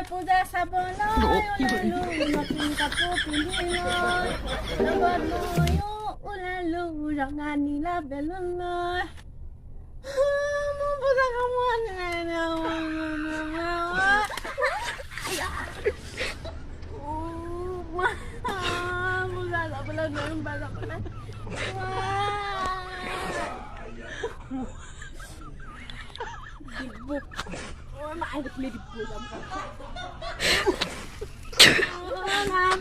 পূজা চাবলৈ ওলালো নতুন কাপোৰ পিন্ধি লৈ লগত ময়ো ওলালো ৰঙা নীলা বেলুন লৈ মোৰ পূজা কামত পূজা যাবলৈ নোৱাৰিম বা যাবলৈ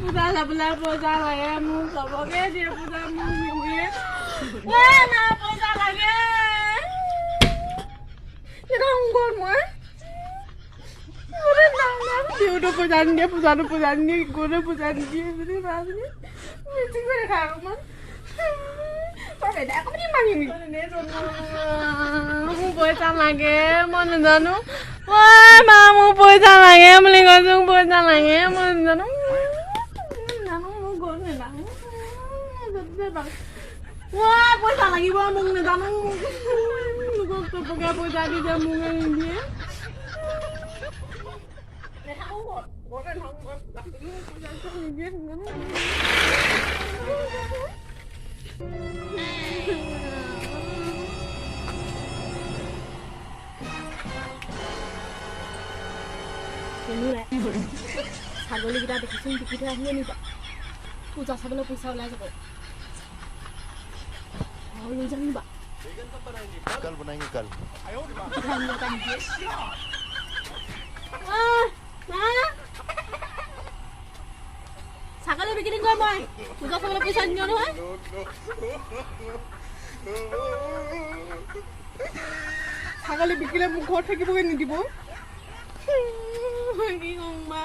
পূজা যাবলৈ পইচা লাগে মোক চবকে দিয়ে পূজা মোক নিদিয়ে পইচা লাগে মই দেউতো পূজা নিদিয়ে পূজাটো পূজা নিদিয়ে গৰুৱে পূজা নিদিয়ে বুলি ভাবি মিটিং কৰি খা অকণমান মোক পইচা লাগে মই নাজানো মা মোক পইচা লাগে বুলি কৈছো পইচা লাগে মই নাজানো মোক গ'ল নাজানো পইচা লাগিব মোক নাজানো লোকক চবকে পইচা দিছে মোক নিদিয়ে ছাগলীকেইটা দেখিছোন টিকি থৈ আহিলে নিবা পূজা চাবলৈ পইচা ওলাই যাব লৈ যাম নিবা कल बनाएंगे कल ছাগলী বিক্ৰী কৰিম মই পূজা চাবলৈ পইচা নিদিওঁ নহয় ছাগলী বিকিলে মোক ঘৰত থাকিবগৈ নিদিব কি কম বা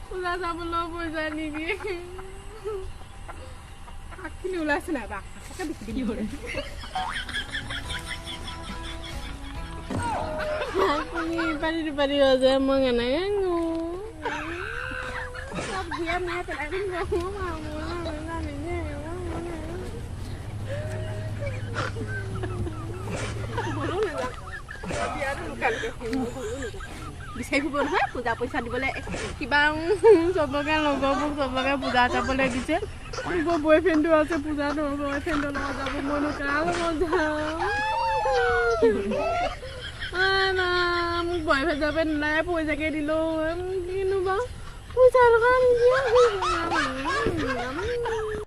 পূজা চাবলৈ পইচা নিদিয়ে শাকখিনি ওলাইছে নাই বা শাকে বিকি দিম শাকখিনি পাৰি আছে মই কেনেকৈ চব দিয়া নাই পেলাই দিম বিচাৰি ফুৰিব নহয় পূজা পইচা দিবলৈ কিবা চবকে লগৰবোৰ চবকে পূজা যাবলৈ দিছে মোৰ বয়ফ্ৰেণ্ডটো আছে পূজা বয়ফ্ৰেণ্ডৰ লগত যাব মইনো কাৰ লগত যাম মোক বয়ফ্ৰেণ্ড যাবে নোলাই পইচাকে দিলোঁ কিনো বাৰু পইচা